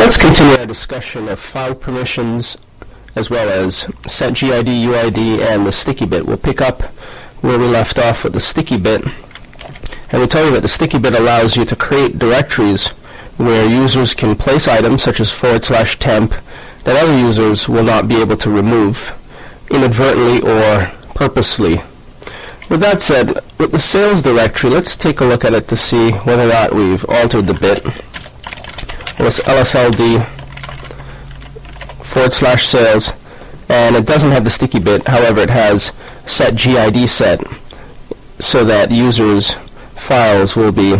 Let's continue our discussion of file permissions as well as set GID, UID, and the sticky bit. We'll pick up where we left off with the sticky bit. And we told you that the sticky bit allows you to create directories where users can place items such as /temp that other users will not be able to remove inadvertently or purposefully. With that said, with the sales directory, let's take a look at it to see whether or not we've altered the bit. It was lsld /sales, and it doesn't have the sticky bit. However, it has set GID set so that users' files will be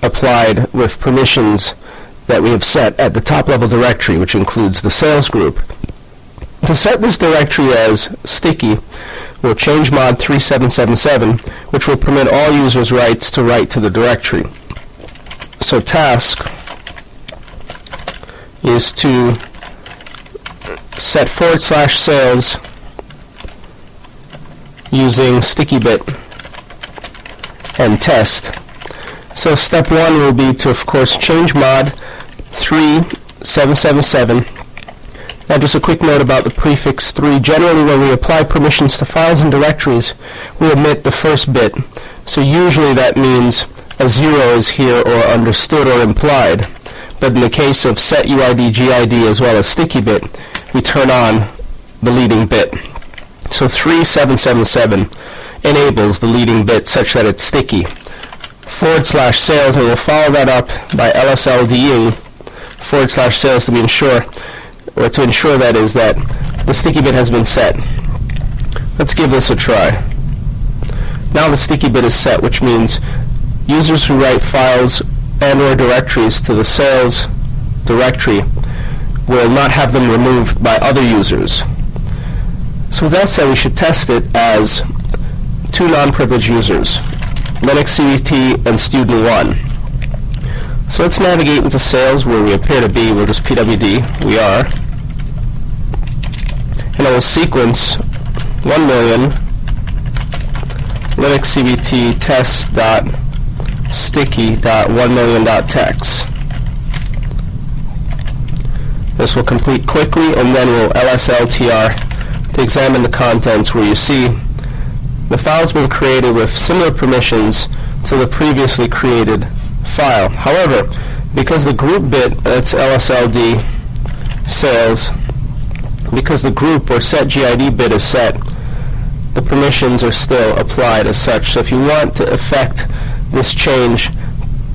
applied with permissions that we have set at the top level directory, which includes the sales group. To set this directory as sticky, we'll change mod 3777, which will permit all users' rights to write to the directory. So task is to set /sales using sticky bit and test. So step 1 will be to, of course, change mod 3777. Now just a quick note about the prefix 3. Generally, when we apply permissions to files and directories, we omit the first bit. So usually that means a 0 is here or understood or implied. But in the case of set UID, GID, as well as sticky bit, we turn on the leading bit. So 3777 enables the leading bit such that it's sticky. /sales, and we'll follow that up by lsld /sales to ensure that is that the sticky bit has been set. Let's give this a try. Now the sticky bit is set, which means users who write files and or directories to the sales directory will not have them removed by other users. So with that said, we should test it as two non-privileged users, Linux CBT and student 1. So let's navigate into sales where we appear to be. We're just pwd, we are. And I will sequence 1,000,000 Linux CBT test.sticky.1,000,000.text. This will complete quickly, and then we'll lsltr to examine the contents where you see the file's been created with similar permissions to the previously created file. However, because the group bit, that's lsld sales, because the group or set GID bit is set, the permissions are still applied as such. So if you want to effect this change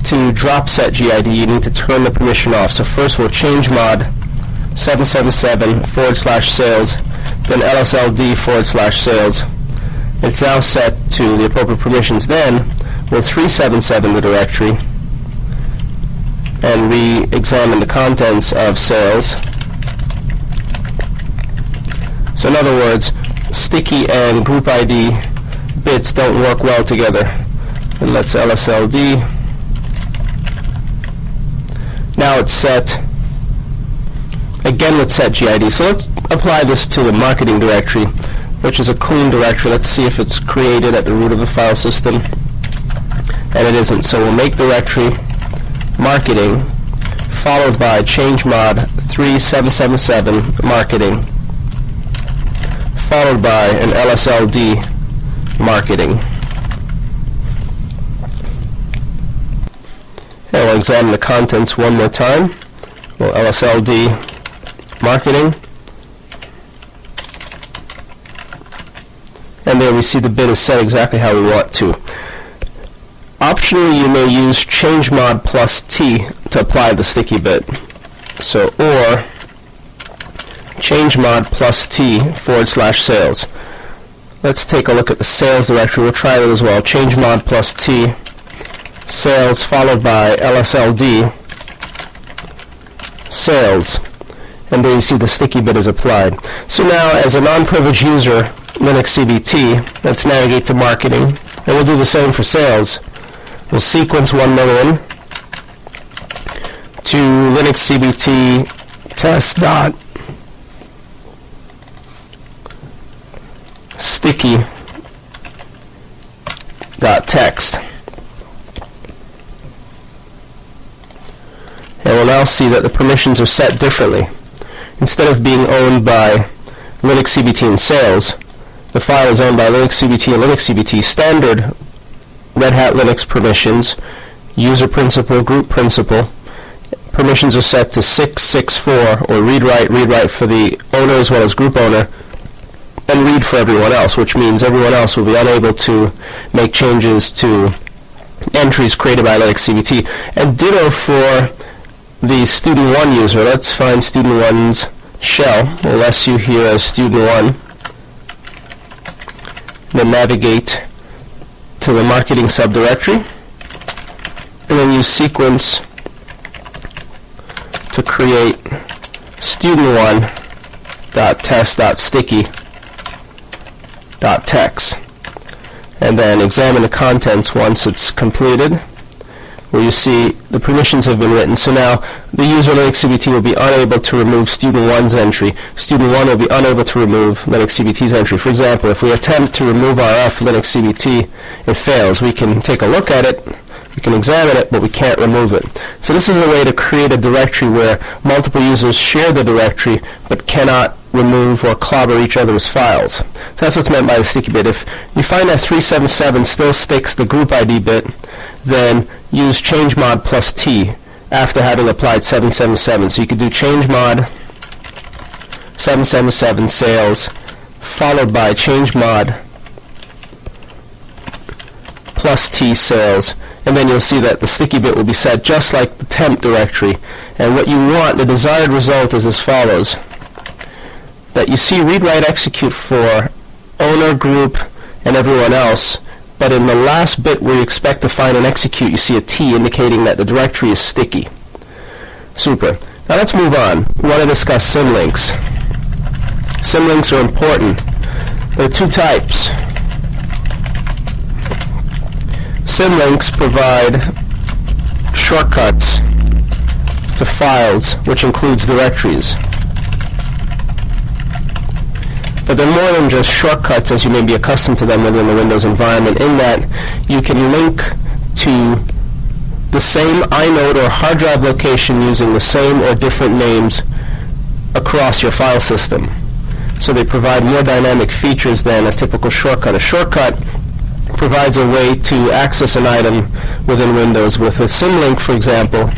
to drop set GID, you need to turn the permission off. So first we'll change mod 777 /sales, then lsld /sales. It's now set to the appropriate permissions. Then we'll 377 the directory and re-examine the contents of sales. So in other words, sticky and group ID bits don't work well together. And let's lsld. Now it's set again with set GID. So let's apply this to the marketing directory, which is a clean directory. Let's see if it's created at the root of the file system. And it isn't. So we'll make directory marketing followed by change mod 3777 marketing followed by an lsld marketing. And we'll examine the contents one more time. We'll lsld marketing. And there we see the bit is set exactly how we want to. Optionally, you may use change mod +t to apply the sticky bit. So, or change mod +t /sales. Let's take a look at the sales directory. We'll try that as well. Change mod +t sales followed by lsld sales. And there you see the sticky bit is applied. So now, as a non-privileged user, Linux CBT, let's navigate to marketing, and we'll do the same for sales. We'll sequence 1,000,000 to Linux CBT test.sticky.text. And we'll everyone else see that the permissions are set differently. Instead of being owned by Linux CBT and sales, the file is owned by Linux CBT and Linux CBT. Standard Red Hat Linux permissions, user principal, group principal, permissions are set to 664, or read-write for the owner as well as group owner, and read for everyone else, which means everyone else will be unable to make changes to entries created by Linux CBT. And ditto for the student 1 user. Let's find student 1's shell. We'll su here as student 1. Then navigate to the marketing subdirectory, and then use sequence to create student1.test.sticky.text, and then examine the contents once it's completed, where you see the permissions have been written. So now the user Linux CBT will be unable to remove student 1's entry. Student 1 will be unable to remove Linux CBT's entry. For example, if we attempt to remove RF Linux CBT, it fails. We can take a look at it, we can examine it, but we can't remove it. So this is a way to create a directory where multiple users share the directory but cannot remove or clobber each other's files. So that's what's meant by the sticky bit. If you find that 377 still sticks the group ID bit, then use change mod plus T after having applied 777. So you could do change mod 777 sales followed by change mod plus T sales, and then you'll see that the sticky bit will be set just like the temp directory. And what you want, the desired result, is as follows: that you see read, write, execute for owner, group, and everyone else, but in the last bit where you expect to find an execute, you see a T indicating that the directory is sticky. Super. Now let's move on. We want to discuss symlinks. Symlinks are important. There are two types. Symlinks provide shortcuts to files, which includes directories. But they're more than just shortcuts as you may be accustomed to them within the Windows environment, in that you can link to the same inode or hard drive location using the same or different names across your file system. So they provide more dynamic features than a typical shortcut. A shortcut provides a way to access an item within Windows. With a symlink, for example,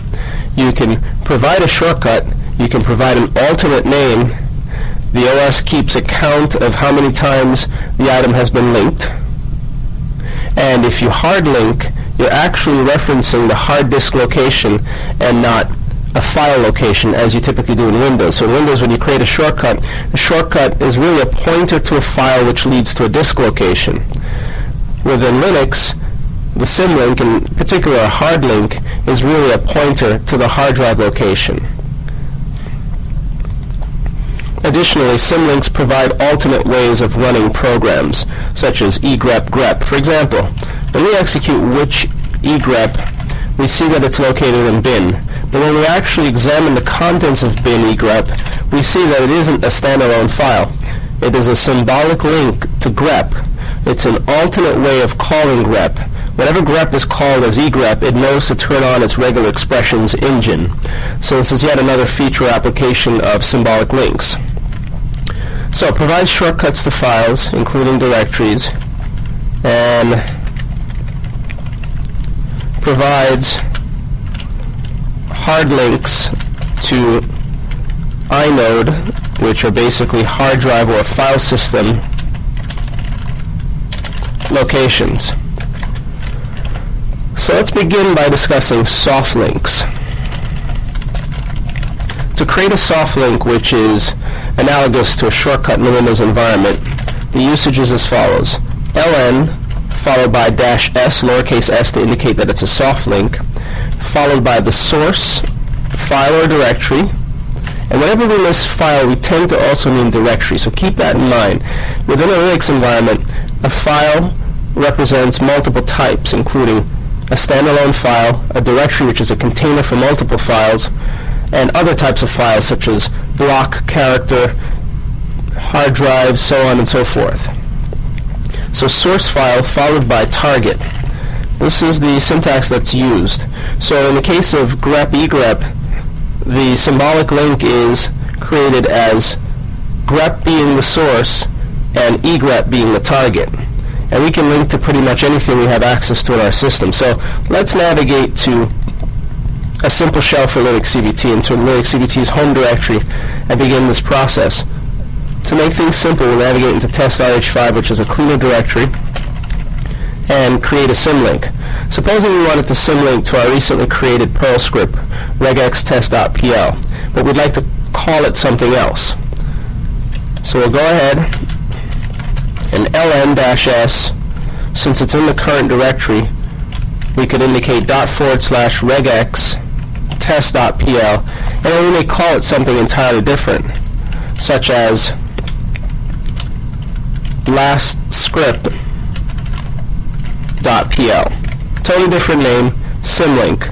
you can provide a shortcut, you can provide an alternate name. The OS keeps a count of how many times the item has been linked. And if you hard link, you're actually referencing the hard disk location and not a file location as you typically do in Windows. So in Windows, when you create a shortcut is really a pointer to a file which leads to a disk location. Within Linux, the symlink, in particular a hard link, is really a pointer to the hard drive location. Additionally, symlinks provide alternate ways of running programs, such as egrep, grep. For example, when we execute which egrep, we see that it's located in bin. But when we actually examine the contents of bin egrep, we see that it isn't a standalone file. It is a symbolic link to grep. It's an alternate way of calling grep. Whenever grep is called as egrep, it knows to turn on its regular expressions engine. So this is yet another feature application of symbolic links. So it provides shortcuts to files, including directories, and provides hard links to inode, which are basically hard drive or file system locations. So let's begin by discussing soft links. To create a soft link, which is analogous to a shortcut in the Windows environment, the usage is as follows: ln followed by -s, lowercase s, to indicate that it's a soft link, followed by the source file or directory. And whenever we list file, we tend to also mean directory, so keep that in mind. Within a Linux environment, a file represents multiple types, including a standalone file, a directory, which is a container for multiple files, and other types of files such as block, character, hard drive, so on and so forth. So source file followed by target. This is the syntax that's used. So in the case of grep egrep, the symbolic link is created as grep being the source and egrep being the target. And we can link to pretty much anything we have access to in our system. So let's navigate to a simple shell for Linux CBT into Linux CBT's home directory and begin this process. To make things simple, we'll navigate into test.rh5, which is a cleaner directory, and create a symlink. Supposing we wanted to symlink to our recently created Perl script, regextest.pl, but we'd like to call it something else. So we'll go ahead and ln-s, since it's in the current directory, we could indicate ./regex-test.pl, and then we may call it something entirely different, such as lastscript.pl. Totally different name, symlink.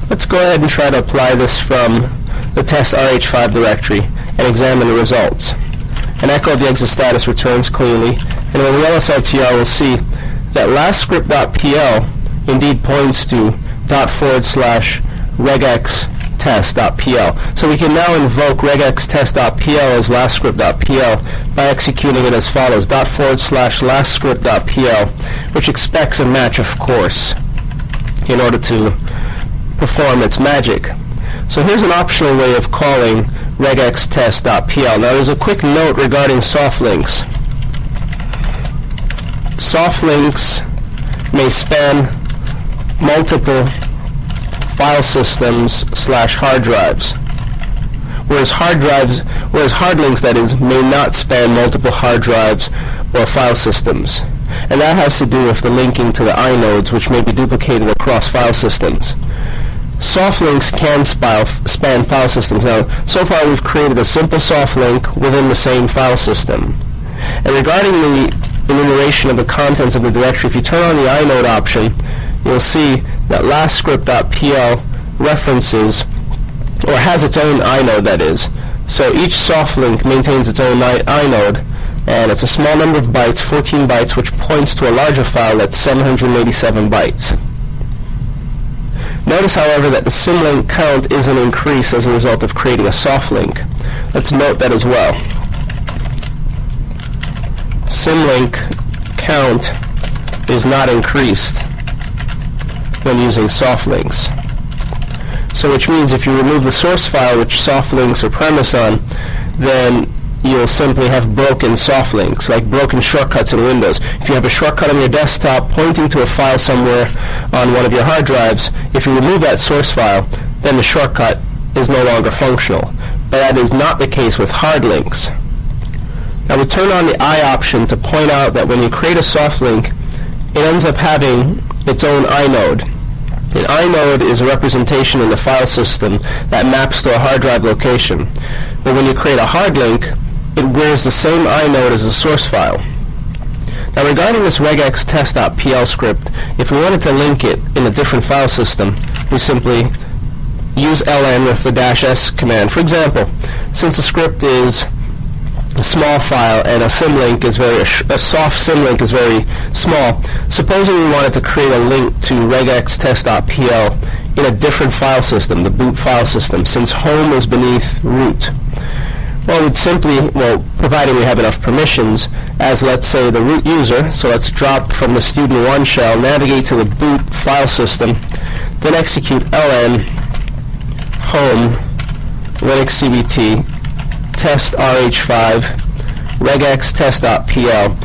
Let's go ahead and try to apply this from the test.rh5 directory and examine the results. An echo of the exit status returns cleanly, and when we LSLTR, we'll see that lastscript.pl indeed points to ./regextest.pl. So we can now invoke regextest.pl as lastscript.pl by executing it as follows: ./lastscript.pl, which expects a match, of course, in order to perform its magic. So here's an optional way of calling regextest.pl. Now there's a quick note regarding soft links. Soft links may span multiple file systems / hard drives, whereas hard links, that is, may not span multiple hard drives or file systems. And that has to do with the linking to the inodes, which may be duplicated across file systems. Soft links can span file systems. Now, so far we've created a simple soft link within the same file system. And regarding the enumeration of the contents of the directory, if you turn on the inode option, you'll see that lastscript.pl references, or has its own inode, that is. So each soft link maintains its own inode, and it's a small number of bytes, 14 bytes, which points to a larger file that's 787 bytes. Notice, however, that the symlink count isn't increased as a result of creating a soft link. Let's note that as well. Symlink count is not increased when using soft links. So which means if you remove the source file which soft links are premised on, then you'll simply have broken soft links, like broken shortcuts in Windows. If you have a shortcut on your desktop pointing to a file somewhere on one of your hard drives, if you remove that source file, then the shortcut is no longer functional. But that is not the case with hard links. Now we turn on the I option to point out that when you create a soft link, it ends up having its own inode. An inode is a representation in the file system that maps to a hard drive location. But when you create a hard link, it wears the same inode as the source file. Now regarding this regextest.pl script, if we wanted to link it in a different file system, we simply use ln with the -s command. For example, since the script is a small file and a symlink is a soft symlink is very small, supposing we wanted to create a link to regextest.pl in a different file system, the boot file system, since home is beneath root. Well, we'd simply, providing we have enough permissions, as let's say the root user, so let's drop from the student1 shell, navigate to the boot file system, then execute ln home Linux CBT test rh5 regextest.pl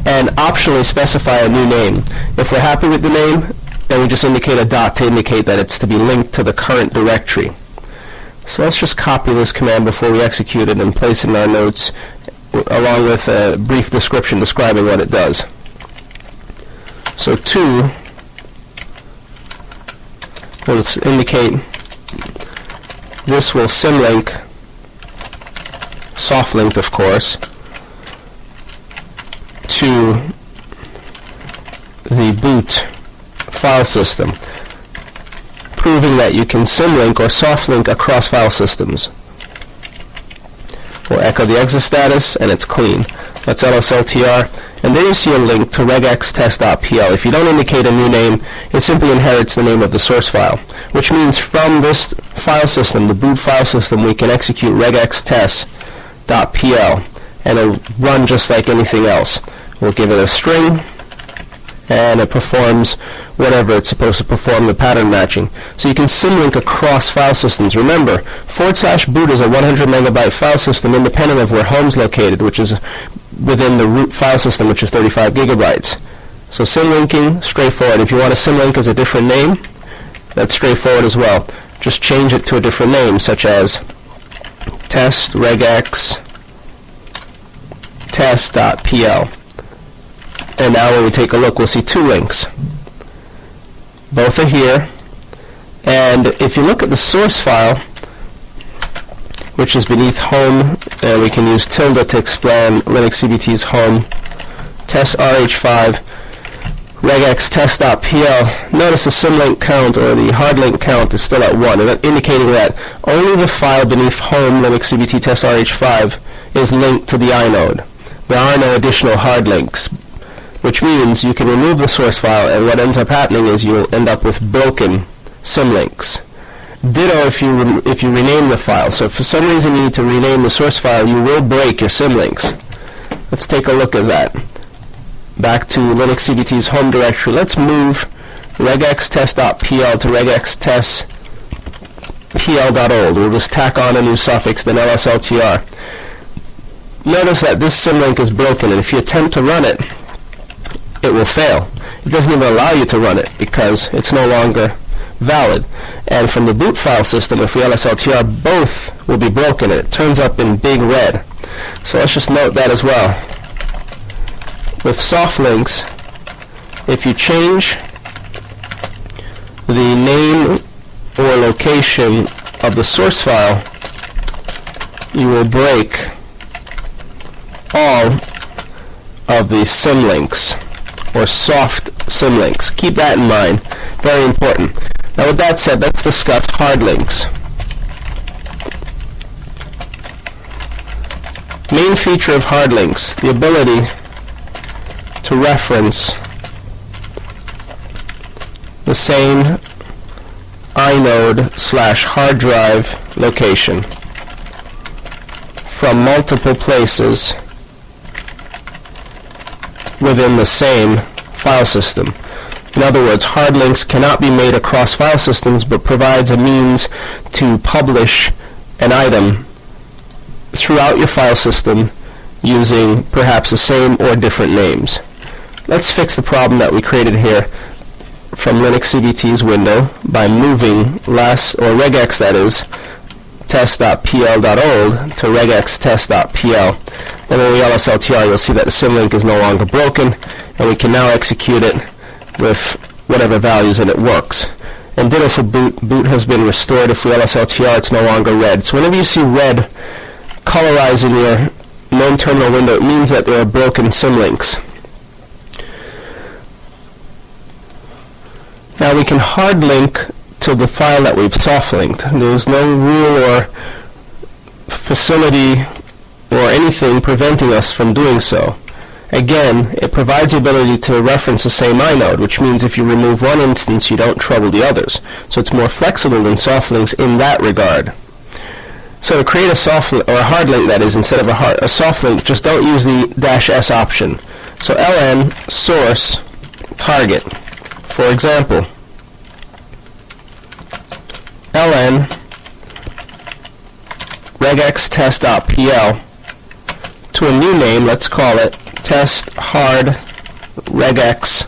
and optionally specify a new name. If we're happy with the name, then we just indicate a dot to indicate that it's to be linked to the current directory. So let's just copy this command before we execute it and place it in our notes along with a brief description describing what it does. So to, let's indicate this will symlink, soft linked of course, to the boot file system, proving that you can symlink or soft link across file systems. We'll echo the exit status and it's clean. Let's LSLTR, and there you see a link to regextest.pl. If you don't indicate a new name, it simply inherits the name of the source file, which means from this file system, the boot file system, we can execute regextest.pl, and it'll run just like anything else. We'll give it a string, and it performs whatever it's supposed to perform, the pattern matching. So you can symlink across file systems. Remember, /boot is a 100 megabyte file system independent of where home's located, which is within the root file system, which is 35 gigabytes. So symlinking, straightforward. If you want a symlink as a different name, that's straightforward as well. Just change it to a different name, such as test regex test.pl. And now when we take a look, we'll see two links. Both are here. And if you look at the source file, which is beneath home, and we can use tilde to explain Linux CBT's home, test rh5, regex test.pl, notice the symlink count, or the hard link count, is still at 1, indicating that only the file beneath home Linux CBT test rh5 is linked to the inode. There are no additional hard links, which means you can remove the source file, and what ends up happening is you'll end up with broken symlinks. Ditto if you rename the file. So if for some reason you need to rename the source file, you will break your symlinks. Let's take a look at that. Back to Linux CBT's home directory. Let's move regextest.pl to regextest.pl.old. We'll just tack on a new suffix, then lsltr. Notice that this symlink is broken, and if you attempt to run it, it will fail. It doesn't even allow you to run it because it's no longer valid. And from the boot file system, if we lsltr, both will be broken. It turns up in big red. So let's just note that as well. With soft links, if you change the name or location of the source file, you will break all of the symlinks, or soft symlinks. Keep that in mind. Very important. Now with that said, let's discuss hard links. Main feature of hard links, the ability to reference the same inode/hard drive location from multiple places within the same file system. In other words, hard links cannot be made across file systems, but provides a means to publish an item throughout your file system using perhaps the same or different names. Let's fix the problem that we created here from Linux CBT's window by moving regex, that is, test.pl.old to regex test.pl. And when we lsltr, you'll see that the symlink is no longer broken, and we can now execute it with whatever values, and it works. And ditto for boot. Boot has been restored. If we lsltr, it's no longer red. So whenever you see red colorize in your main terminal window, it means that there are broken symlinks. Now we can hard link to the file that we've soft linked. There's no rule or facility or anything preventing us from doing so. Again, it provides the ability to reference the same inode, which means if you remove one instance, you don't trouble the others. So it's more flexible than soft links in that regard. So to create a soft link, or a hard link, that is, instead of a soft link, just don't use the -s option. So ln source target. For example, ln regex test.pl to a new name, let's call it test hard regex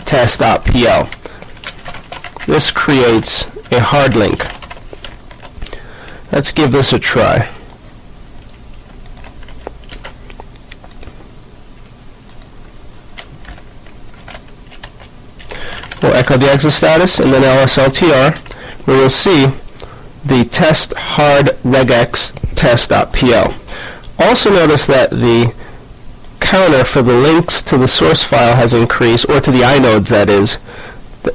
test.pl. This creates a hard link. Let's give this a try. We'll echo the exit status and then lsltr, where we'll see the test hard regex test.pl. Also notice that the counter for the links to the source file has increased, or to the inodes, that is,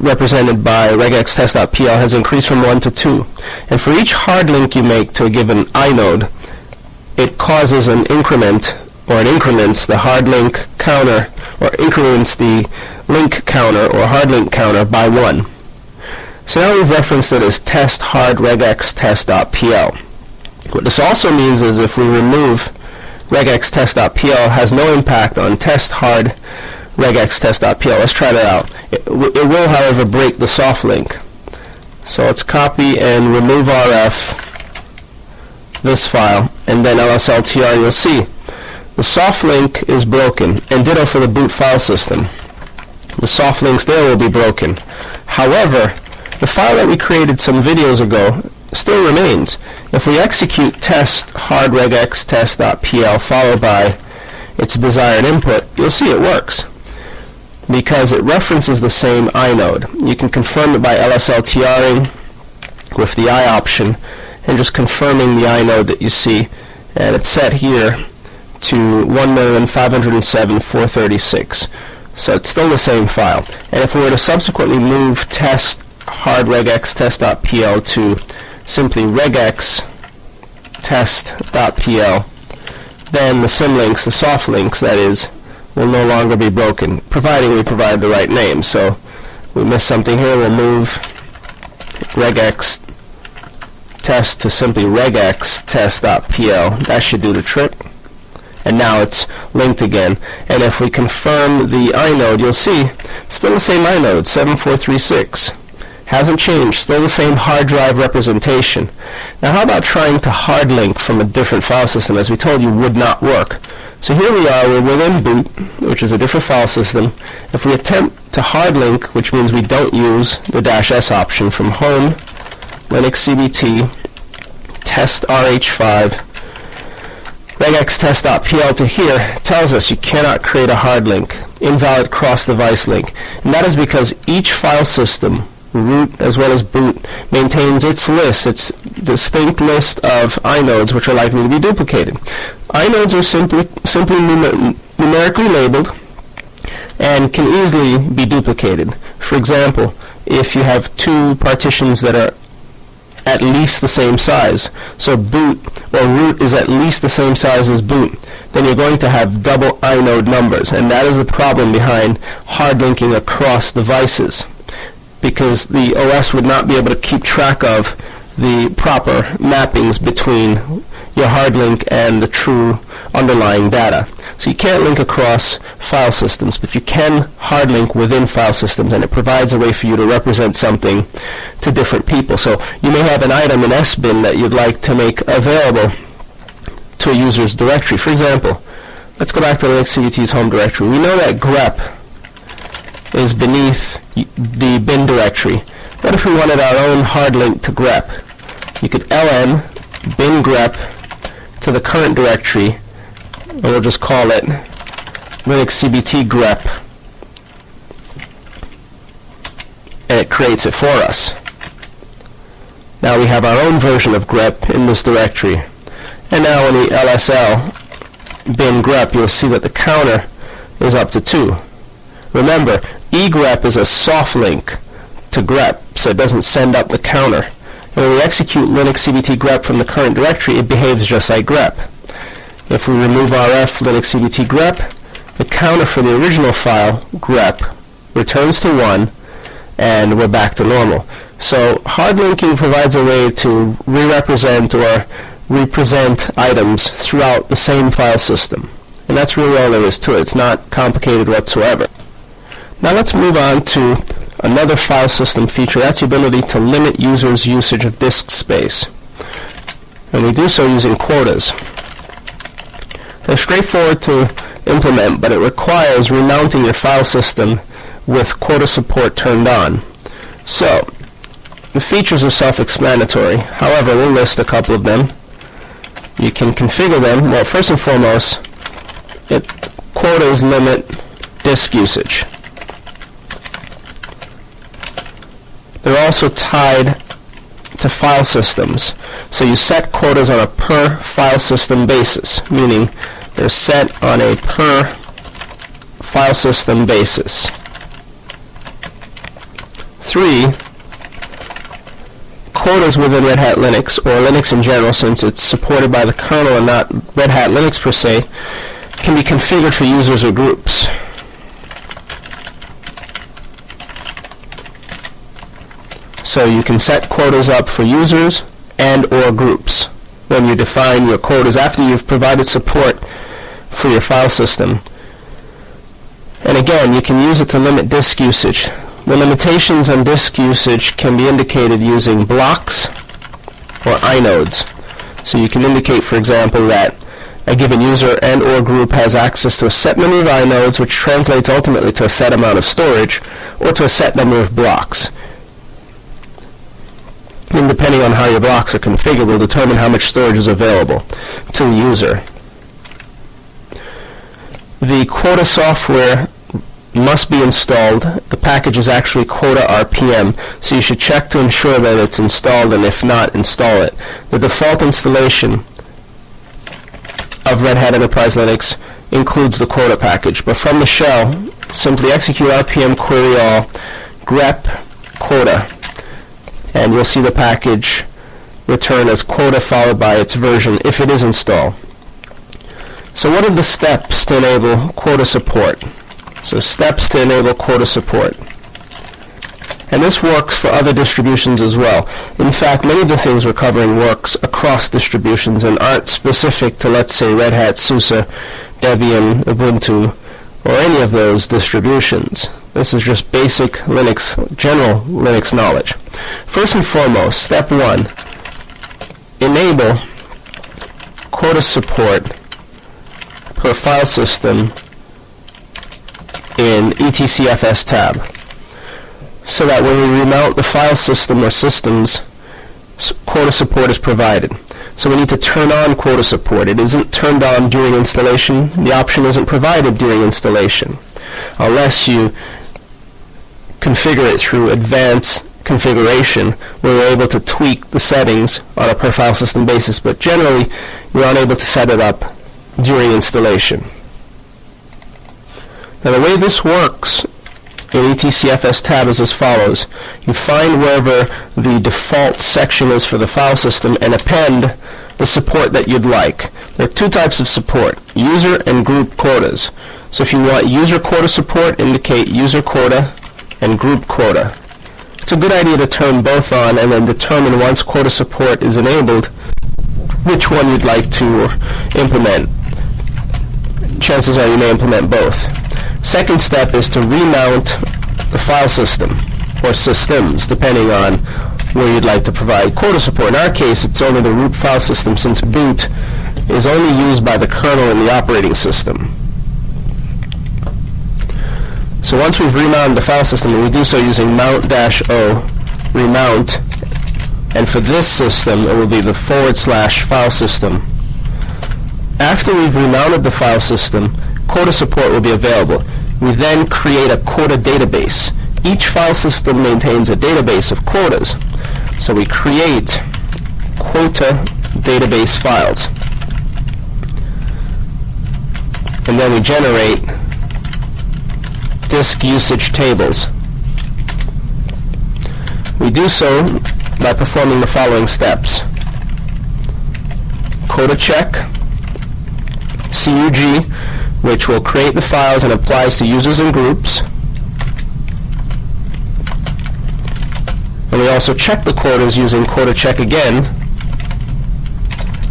represented by regex test.pl, has increased from 1 to 2. And for each hard link you make to a given inode, it causes an increment, or it increments the hard link counter, or increments the link counter or hard link counter by 1. So now we've referenced it as test hard regex test.pl. What this also means is if we remove regex test.pl, has no impact on test hard regex test.pl. Let's try that out. It will, however, break the soft link. So let's copy and remove RF this file, and then lsltr, and you'll see the soft link is broken, and ditto for the boot file system. The soft links there will be broken. However, the file that we created some videos ago still remains. If we execute test hard regex test.pl followed by its desired input, you'll see it works because it references the same inode. You can confirm it by lsltring with the I option and just confirming the inode that you see, and it's set here to 1,507,436. So it's still the same file. And if we were to subsequently move test hard regex test.pl to simply regex test.pl, then the symlinks, the soft links that is, will no longer be broken, providing we provide the right name. So we missed something here, we'll move regex test to simply regex test.pl. That should do the trick. And now it's linked again. And if we confirm the inode, you'll see it's still the same inode, 7436. Hasn't changed, still the same hard drive representation. Now how about trying to hard link from a different file system? As we told you, would not work. So here we are, we're within boot, which is a different file system. If we attempt to hard link, which means we don't use the -s option, from home, Linux CBT, test RH5, regex test.pl to here, tells us you cannot create a hard link, invalid cross-device link. And that is because each file system, root as well as boot, maintains its list, its distinct list of inodes which are likely to be duplicated. Inodes are simply numerically labeled and can easily be duplicated. For example, if you have two partitions that are at least the same size, so boot or root is at least the same size as boot, then you're going to have double inode numbers, and that is the problem behind hard linking across devices, because the OS would not be able to keep track of the proper mappings between your hard link and the true underlying data. So you can't link across file systems, but you can hard link within file systems, and it provides a way for you to represent something to different people. So you may have an item in SBIN that you'd like to make available to a user's directory. For example, let's go back to Linux CBT's home directory. We know that grep is beneath the bin directory. What if we wanted our own hard link to grep? You could ln bin grep to the current directory, and we'll just call it Linux CBT grep, and it creates it for us. Now we have our own version of grep in this directory. And now when we lsl bin grep, you'll see that the counter is up to 2. Remember, egrep is a soft link to grep, so it doesn't send up the counter. And when we execute Linux CBT grep from the current directory, it behaves just like grep. If we remove rf Linux CBT grep, the counter for the original file, grep, returns to 1, and we're back to normal. So hard linking provides a way to re-represent or represent items throughout the same file system. And that's really all there is to it. It's not complicated whatsoever. Now let's move on to another file system feature. That's the ability to limit users' usage of disk space. And we do so using quotas. They're straightforward to implement, but it requires remounting your file system with quota support turned on. So, the features are self-explanatory. However, we'll list a couple of them. You can configure them. Well, first and foremost, quotas limit disk usage. They're also tied to file systems. So you set quotas on a per file system basis, meaning they're set on a per file system basis. 3, quotas within Red Hat Linux, or Linux in general, since it's supported by the kernel and not Red Hat Linux per se, can be configured for users or groups. So you can set quotas up for users and or groups when you define your quotas after you've provided support for your file system. And again, you can use it to limit disk usage. The limitations on disk usage can be indicated using blocks or inodes. So you can indicate, for example, that a given user and or group has access to a set number of inodes, which translates ultimately to a set amount of storage, or to a set number of blocks. And depending on how your blocks are configured will determine how much storage is available to the user. The Quota software must be installed. The package is actually Quota RPM, so you should check to ensure that it's installed, and if not, install it. The default installation of Red Hat Enterprise Linux includes the Quota package, but from the shell, simply execute RPM query all grep Quota, and you'll see the package return as Quota followed by its version if it is installed. So what are the steps to enable Quota support? So steps to enable Quota support. And this works for other distributions as well. In fact, many of the things we're covering works across distributions and aren't specific to, let's say, Red Hat, SUSE, Debian, Ubuntu, or any of those distributions. This is just basic Linux, general Linux knowledge. First and foremost, step 1, enable Quota support per file system in etcfs tab, so that when we remount the file system or systems, Quota support is provided. So we need to turn on Quota support. It isn't turned on during installation. The option isn't provided during installation, unless you configure it through advanced configuration, where we're able to tweak the settings on a per file system basis, but generally you're unable to set it up during installation. Now the way this works in etcfs tab is as follows. You find wherever the default section is for the file system and append the support that you'd like. There are two types of support, user and group quotas. So if you want user quota support, indicate user quota and group quota. It's a good idea to turn both on and then determine once quota support is enabled which one you'd like to implement. Chances are you may implement both. Second step is to remount the file system or systems, depending on where you'd like to provide quota support. In our case, it's only the root file system, since boot is only used by the kernel in the operating system. So once we've remounted the file system, and we do so using mount-o remount, and for this system it will be the /file system. After we've remounted the file system, Quota support will be available. We then create a Quota database. Each file system maintains a database of quotas. So we create Quota database files. And then we generate disk usage tables. We do so by performing the following steps. Quota check, CUG, which will create the files and applies to users and groups. And we also check the quotas using Quota check again,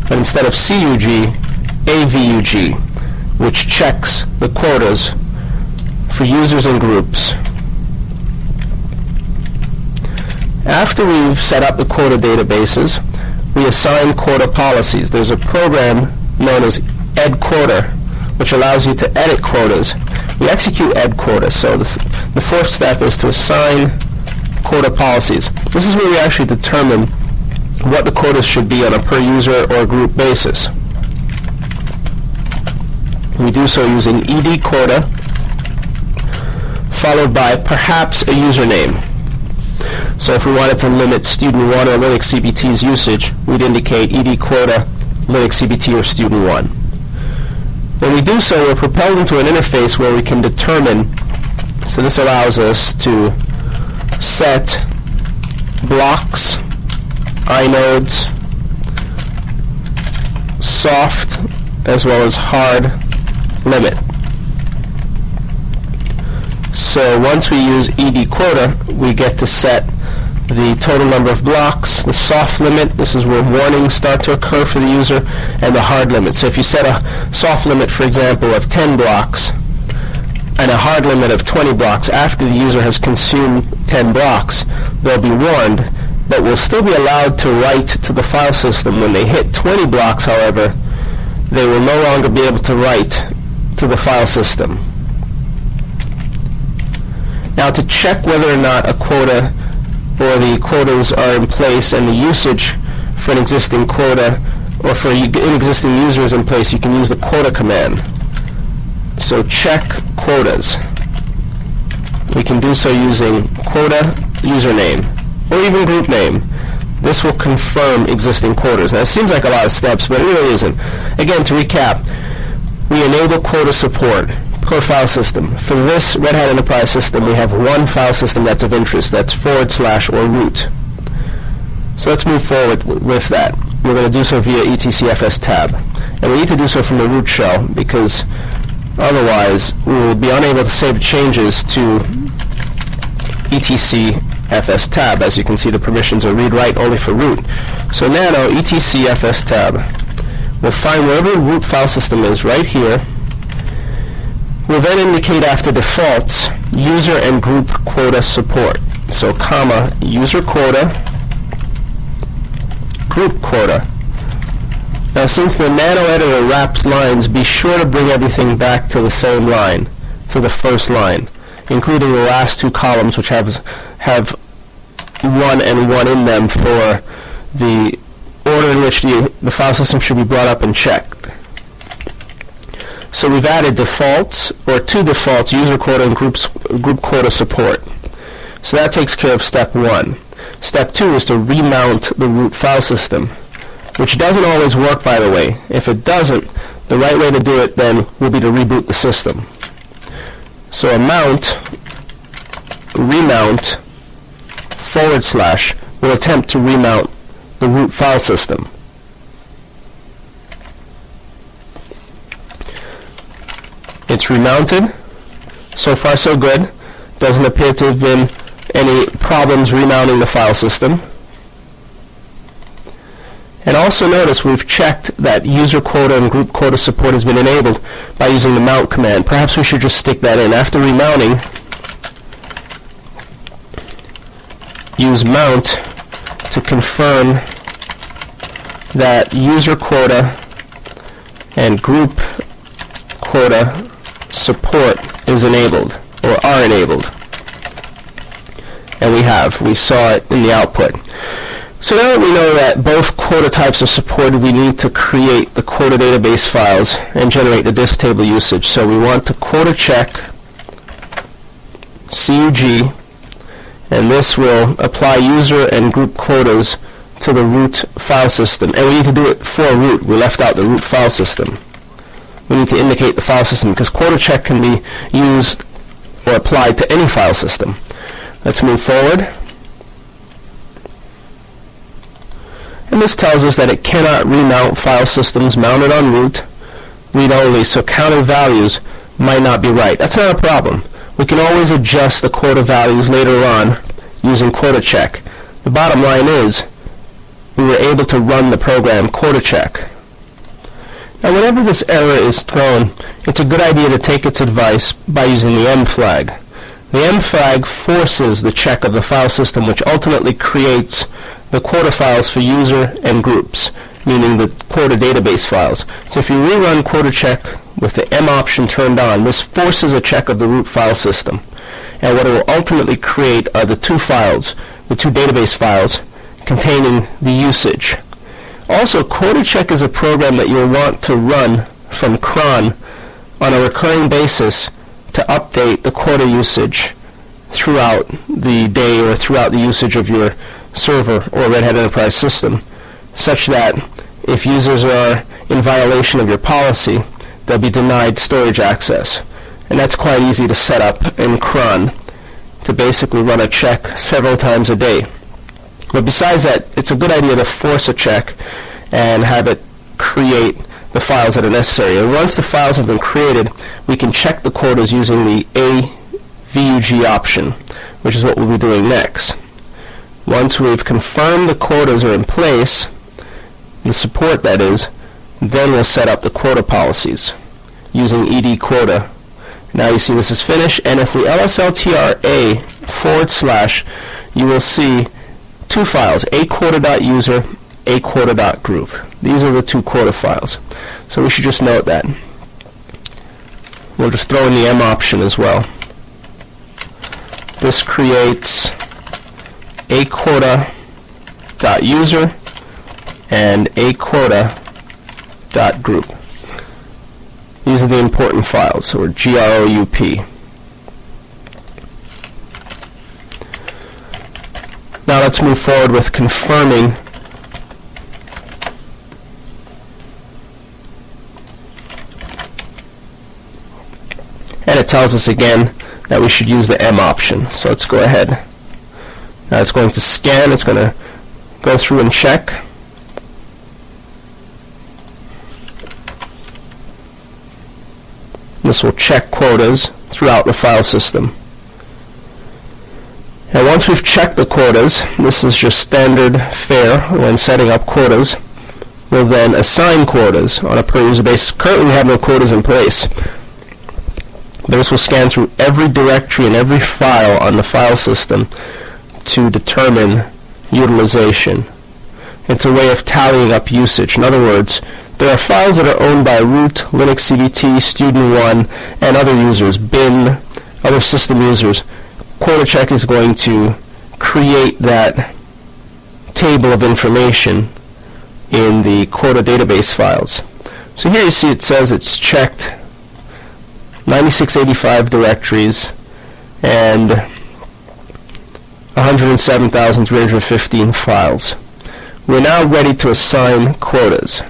but instead of CUG, AVUG, which checks the quotas for users and groups. After we've set up the Quota databases, we assign Quota policies. There's a program known as edQuota, which allows you to edit quotas. We execute edQuota, so the fourth step is to assign Quota policies. This is where we actually determine what the quotas should be on a per user or group basis. We do so using edQuota, followed by perhaps a username. So if we wanted to limit student 1 or Linux CBT's usage, we'd indicate edQuota Linux CBT or student 1. When we do so, we're propelled into an interface where we can determine, so this allows us to set blocks, inodes, soft as well as hard limit. So once we use edQuota, we get to set the total number of blocks, the soft limit, this is where warnings start to occur for the user, and the hard limit. So if you set a soft limit, for example, of 10 blocks and a hard limit of 20 blocks, after the user has consumed 10 blocks, they'll be warned, but will still be allowed to write to the file system. When they hit 20 blocks, however, they will no longer be able to write to the file system. Now, to check whether or not a quota or the quotas are in place and the usage for an existing quota or for existing users in place, you can use the quota command. So check quotas. We can do so using quota username or even group name. This will confirm existing quotas. Now, it seems like a lot of steps, but it really isn't. Again, to recap, we enable quota support per file system. For this Red Hat Enterprise system, we have one file system that's of interest. That's / or root. So let's move forward with that. We're going to do so via etcfs tab. And we need to do so from the root shell, because otherwise we will be unable to save changes to etcfs tab. As you can see, the permissions are read-write only for root. So nano etcfs tab will find wherever the root file system is right here. We'll then indicate after defaults user and group quota support. So comma user quota, group quota. Now, since the nano editor wraps lines, be sure to bring everything back to the same line, to the first line, including the last two columns, which have 1 and 1 in them for the order in which the file system should be brought up and checked. So we've added defaults, or two defaults, user quota and group quota support. So that takes care of step 1. Step 2 is to remount the root file system, which doesn't always work, by the way. If it doesn't, the right way to do it then will be to reboot the system. So a mount, remount, / will attempt to remount the root file system. It's remounted. So far, so good. Doesn't appear to have been any problems remounting the file system. And also notice we've checked that user quota and group quota support has been enabled by using the mount command. Perhaps we should just stick that in. After remounting, use mount to confirm that user quota and group quota support is enabled, or are enabled. And we saw it in the output. So now that we know that both quota types are supported, we need to create the quota database files and generate the disk table usage. So we want to quota check CUG, and this will apply user and group quotas to the root file system. And we need to do it for root. We left out the root file system. We need to indicate the file system, because quota check can be used or applied to any file system. Let's move forward. And this tells us that it cannot remount file systems mounted on root, read-only, so counted values might not be right. That's not a problem. We can always adjust the quota values later on using quota check. The bottom line is we were able to run the program quota check. Now, whenever this error is thrown, it's a good idea to take its advice by using the M flag. The M flag forces the check of the file system, which ultimately creates the quota files for user and groups, meaning the quota database files. So if you rerun quota check with the M option turned on, this forces a check of the root file system. And what it will ultimately create are the two files, the two database files containing the usage. Also, quota check is a program that you'll want to run from cron on a recurring basis to update the quota usage throughout the day or throughout the usage of your server or Red Hat Enterprise system, such that if users are in violation of your policy, they'll be denied storage access. And that's quite easy to set up in cron to basically run a check several times a day. But besides that, it's a good idea to force a check and have it create the files that are necessary. And once the files have been created, we can check the quotas using the AVUG option, which is what we'll be doing next. Once we've confirmed the quotas are in place, the support that is, then we'll set up the quota policies using ed quota. Now you see this is finished, and if we lsltra /, you will see two files, aquota.user, aquota.group. These are the two quota files. So we should just note that. We'll just throw in the M option as well. This creates aquota.user and aquota.group. These are the important files, so we're GROUP. Now let's move forward with confirming and it tells us again that we should use the M option. So let's go ahead. Now it's going to scan, it's going to go through and check. This will check quotas throughout the file system. And once we've checked the quotas, this is just standard fare when setting up quotas, we'll then assign quotas on a per user basis. Currently we have no quotas in place. But this will scan through every directory and every file on the file system to determine utilization. It's a way of tallying up usage. In other words, there are files that are owned by root, Linux CBT, Student1, and other users, bin, other system users. QuotaCheck is going to create that table of information in the Quota database files. So here you see it says it's checked 9685 directories and 107,315 files. We're now ready to assign quotas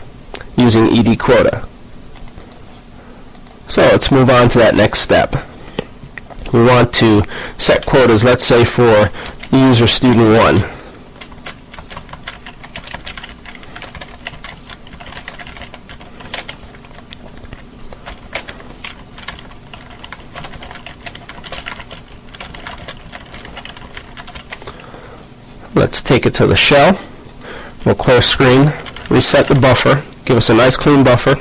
using ed quota. So let's move on to that next step. We want to set quotas, let's say for user Student1. Let's take it to the shell. We'll clear screen, reset the buffer, give us a nice clean buffer.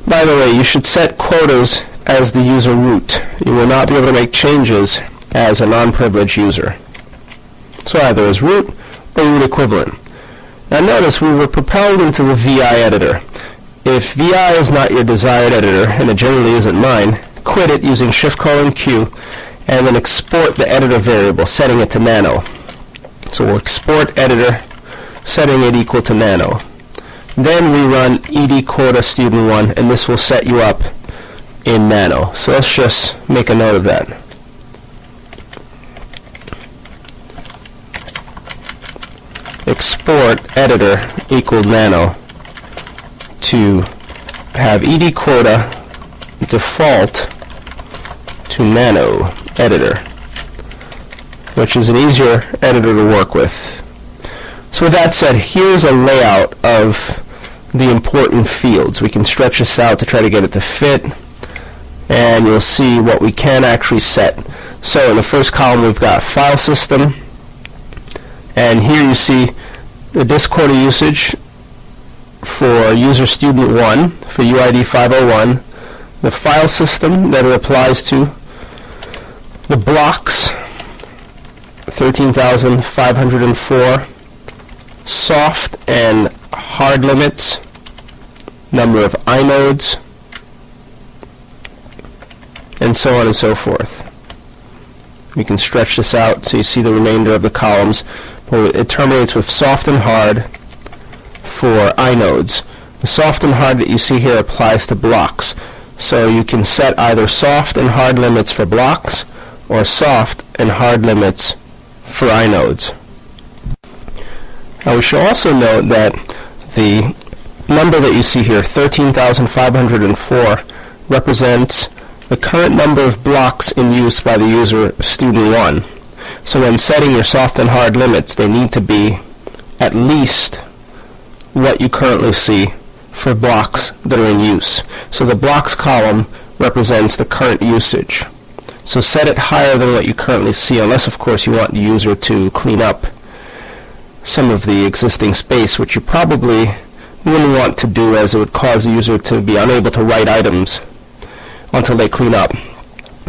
By the way, you should set quotas as the user root. You will not be able to make changes as a non-privileged user. So either as root or root equivalent. Now notice we were propelled into the VI editor. If VI is not your desired editor, and it generally isn't mine, quit it using Shift:Q and then export the editor variable, setting it to nano. So we'll export editor, setting it equal to nano. Then we run ed quota Student1, and this will set you up in nano. So let's just make a note of that. Export editor equal nano to have ed quota default to nano editor, which is an easier editor to work with. So with that said, here's a layout of the important fields. We can stretch this out to try to get it to fit, and you'll see what we can actually set. So in the first column we've got file system, and here you see the disk quota usage for user Student1 for UID 501, the file system that it applies to, the blocks 13,504, soft and hard limits, number of inodes, and so on and so forth. We can stretch this out so you see the remainder of the columns. It terminates with soft and hard for inodes. The soft and hard that you see here applies to blocks. So you can set either soft and hard limits for blocks or soft and hard limits for inodes. Now we should also note that the number that you see here, 13,504, represents the current number of blocks in use by the user Student1. So when setting your soft and hard limits, they need to be at least what you currently see for blocks that are in use. So the blocks column represents the current usage. So set it higher than what you currently see, unless of course you want the user to clean up some of the existing space, which you probably wouldn't want to do, as it would cause the user to be unable to write items until they clean up.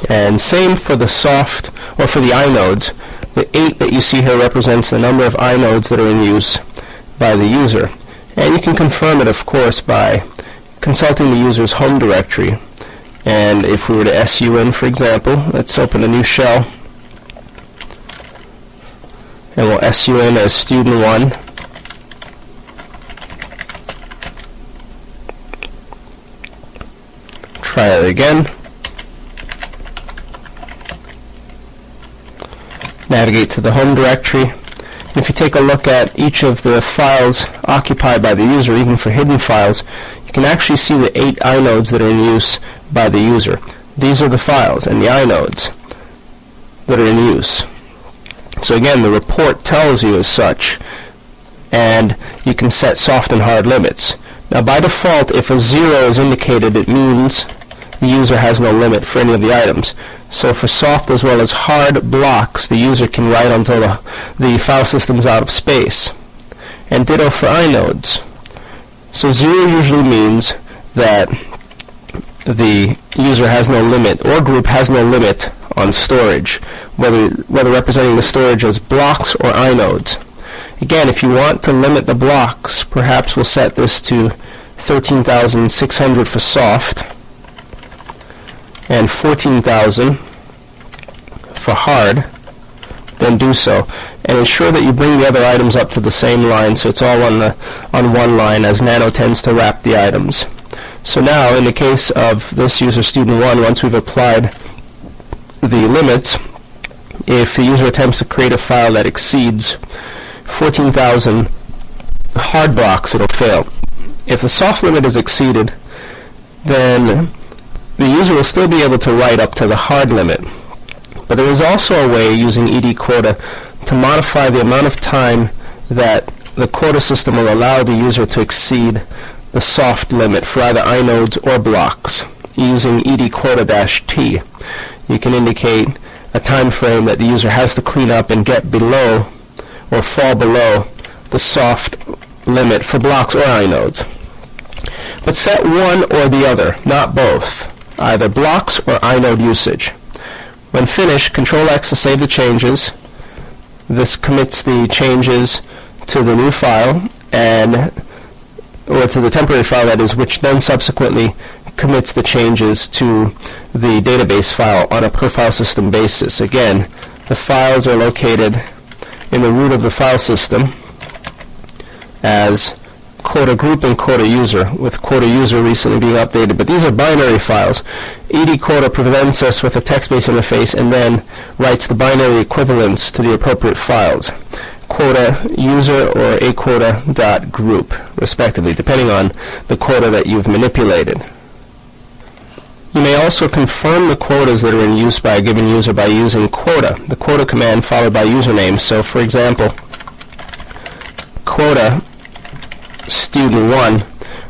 And same for the soft, or for the inodes. The 8 that you see here represents the number of inodes that are in use by the user. And you can confirm it, of course, by consulting the user's home directory. And if we were to SU in, for example, let's open a new shell, and we'll SU in as student 1. Try it again. Navigate to the home directory. And if you take a look at each of the files occupied by the user, even for hidden files, you can actually see the 8 inodes that are in use by the user. These are the files and the inodes that are in use. So again, the report tells you as such, and you can set soft and hard limits. Now by default, if a 0 is indicated, it means the user has no limit for any of the items. So for soft as well as hard blocks, the user can write until the file system is out of space. And ditto for inodes. So 0 usually means that the user has no limit, or group has no limit on storage, whether representing the storage as blocks or inodes. Again, if you want to limit the blocks, perhaps we'll set this to 13,600 for soft and 14,000 for hard. Then do so, and ensure that you bring the other items up to the same line, so it's all on one line, as Nano tends to wrap the items. So now, in the case of this user student 1, once we've applied the limits, if the user attempts to create a file that exceeds 14,000 hard blocks, it'll fail. If the soft limit is exceeded, then the user will still be able to write up to the hard limit. But there is also a way, using Quota, to modify the amount of time that the quota system will allow the user to exceed the soft limit for either inodes or blocks. Using Quota-T, you can indicate a time frame that the user has to clean up and get below or fall below the soft limit for blocks or inodes. But set one or the other, not both, either blocks or inode usage. When finished, Control-X to save the changes. This commits the changes to the new file, or to the temporary file, that is, which then subsequently commits the changes to the database file on a per file system basis. Again, the files are located in the root of the file system as Quota group and Quota user, with Quota user recently being updated. But these are binary files. Quota prevents us with a text-based interface and then writes the binary equivalents to the appropriate files, Quota user or Quota.group, respectively, depending on the quota that you've manipulated. You may also confirm the quotas that are in use by a given user by using Quota, the Quota command followed by username. So, for example, Quota student 1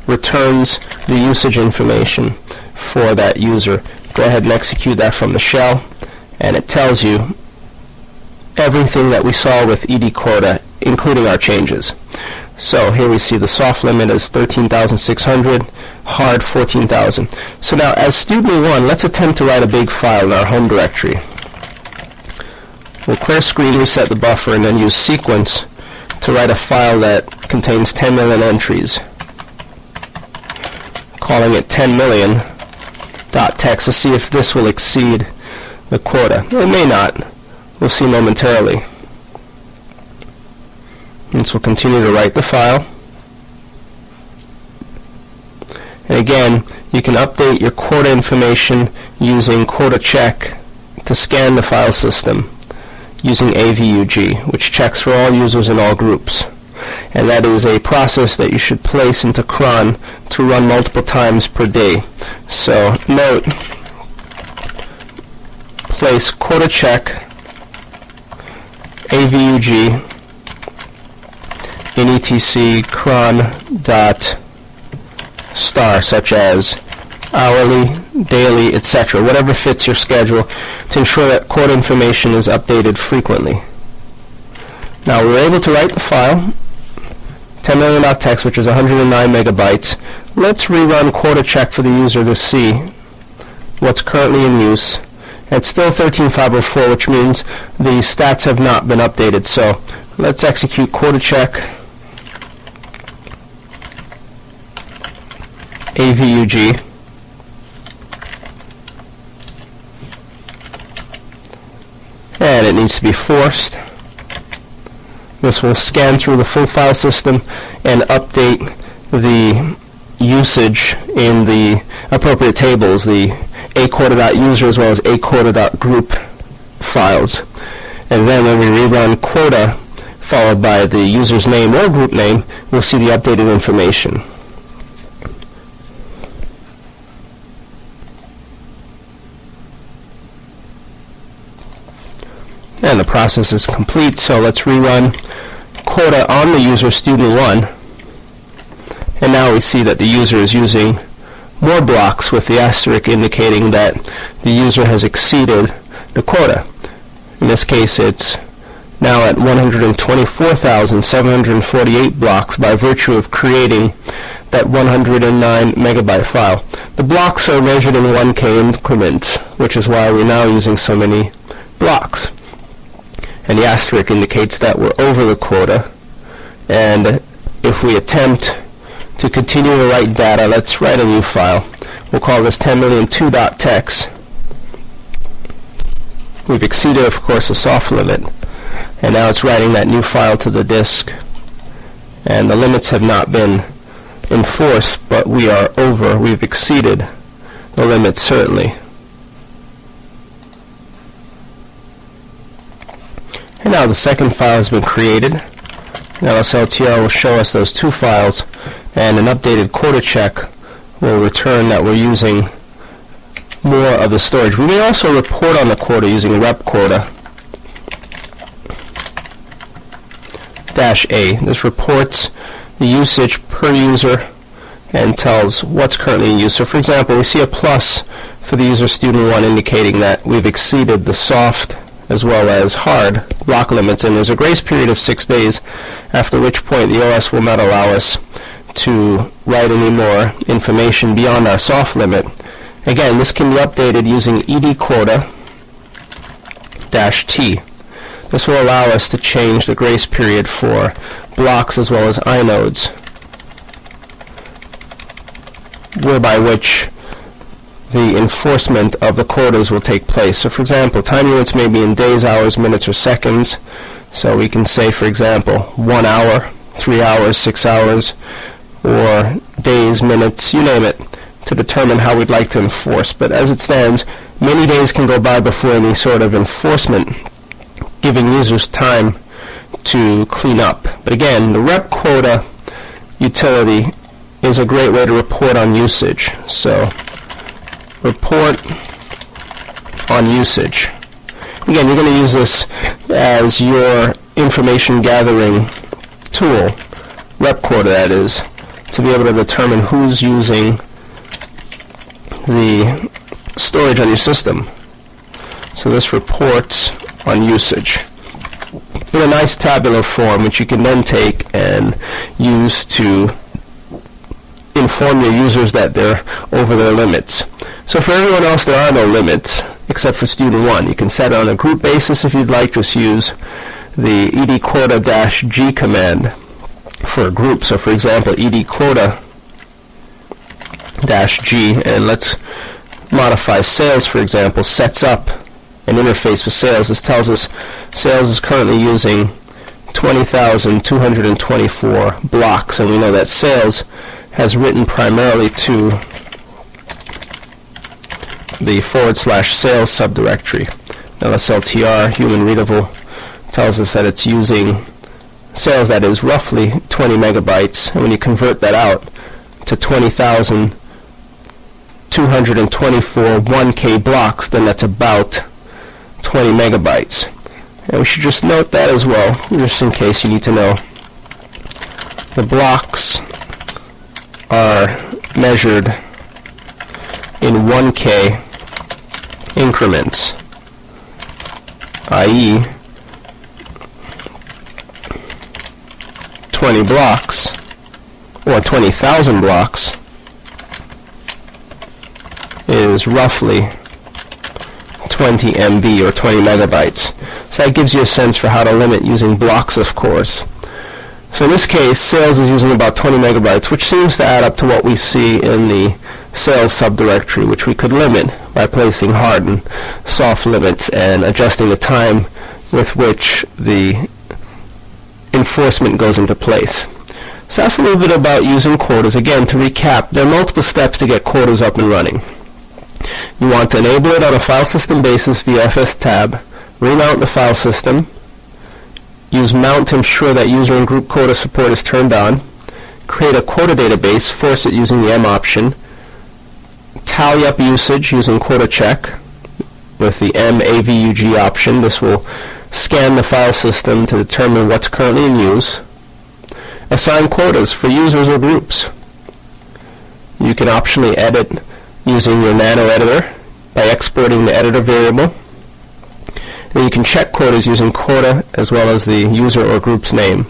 returns the usage information for that user. Go ahead and execute that from the shell, and it tells you everything that we saw with Quota, including our changes. So here we see the soft limit is 13,600, hard 14,000. So now, as student 1, let's attempt to write a big file in our home directory. We'll clear screen, reset the buffer, and then use sequence to write a file that contains 10 million entries, calling it 10 million.txt to see if this will exceed the quota. It may not. We'll see momentarily. And so we'll continue to write the file. And again, you can update your quota information using quota check to scan the file system using AVUG, which checks for all users in all groups. And that is a process that you should place into cron to run multiple times per day. So note, place quota check AVUG in etc cron dot star, such as hourly daily, etc., whatever fits your schedule, to ensure that quota information is updated frequently. Now we're able to write the file, 10 million.txt, which is 109 megabytes. Let's rerun quota check for the user to see what's currently in use. It's still 13504, which means the stats have not been updated. So let's execute quota check, AVUG. And it needs to be forced. This will scan through the full file system and update the usage in the appropriate tables, the aquota.user as well as aquota.group files. And then when we rerun quota followed by the user's name or group name, we'll see the updated information. And the process is complete, so let's rerun quota on the user student 1. And now we see that the user is using more blocks with the asterisk indicating that the user has exceeded the quota. In this case, it's now at 124,748 blocks by virtue of creating that 109 megabyte file. The blocks are measured in 1K increments, which is why we're now using so many blocks. And the asterisk indicates that we're over the quota. And if we attempt to continue to write data, let's write a new file. We'll call this 10,002.txt. We've exceeded, of course, the soft limit. And now it's writing that new file to the disk. And the limits have not been enforced, but we are over. We've exceeded the limit, certainly. And now the second file has been created. Now LSLTR will show us those two files, and an updated quota check will return that we're using more of the storage. We may also report on the quota using rep quota -A. This reports the usage per user and tells what's currently in use. So for example, we see a plus for the user student 1 indicating that we've exceeded the soft as well as hard block limits, and there's a grace period of 6 days, after which point the OS will not allow us to write any more information beyond our soft limit. Again, this can be updated using edquota-t. This will allow us to change the grace period for blocks as well as inodes, whereby which the enforcement of the quotas will take place. So for example, time units may be in days, hours, minutes, or seconds. So we can say, for example, 1 hour, 3 hours, 6 hours, or days, minutes, you name it, to determine how we'd like to enforce. But as it stands, many days can go by before any sort of enforcement, giving users time to clean up. But again, the rep quota utility is a great way to report on usage. So report on usage. Again, you're going to use this as your information gathering tool, rep quota that is, to be able to determine who's using the storage on your system. So this reports on usage in a nice tabular form, which you can then take and use to inform your users that they're over their limits. So for everyone else, there are no limits except for student 1. You can set it on a group basis if you'd like. Just use the edquota-g command for a group. So for example, edquota-g, and let's modify sales, for example, sets up an interface for sales. This tells us sales is currently using 20,224 blocks, and we know that sales has written primarily to the /sales subdirectory. LSLTR, human readable, tells us that it's using sales that is roughly 20 megabytes, and when you convert that out to 20,224 1K blocks, then that's about 20 megabytes. And we should just note that as well, just in case you need to know. The blocks are measured in 1K increments, i.e. 20 blocks, or 20,000 blocks, is roughly 20 MB or 20 megabytes. So that gives you a sense for how to limit using blocks of cores. So in this case, sales is using about 20 megabytes, which seems to add up to what we see in the sales subdirectory, which we could limit by placing hard and soft limits and adjusting the time with which the enforcement goes into place. So that's a little bit about using quotas. Again, to recap, there are multiple steps to get quotas up and running. You want to enable it on a file system basis via FS tab, remount the file system, use mount to ensure that user and group quota support is turned on, create a quota database, force it using the M option, tally up usage using quota check with the MAVUG option. This will scan the file system to determine what's currently in use. Assign quotas for users or groups. You can optionally edit using your nano editor by exporting the editor variable. And you can check quotas using quota as well as the user or group's name.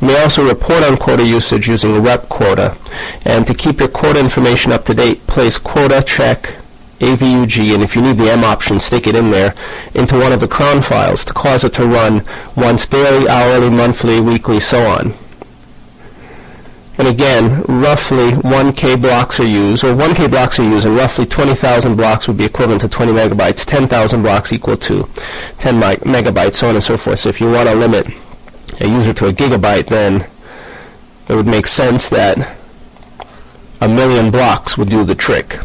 You may also report on quota usage using rep quota. And to keep your quota information up to date, place quota check AVUG, and if you need the M option, stick it in there, into one of the cron files to cause it to run once daily, hourly, monthly, weekly, so on. And again, roughly 1K blocks are used, or 1K blocks are used, and roughly 20,000 blocks would be equivalent to 20 megabytes, 10,000 blocks equal to 10 megabytes, so on and so forth. So if you want to limit a user to a gigabyte, then it would make sense that 1,000,000 blocks would do the trick.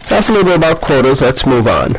So that's a little bit about quotas. Let's move on.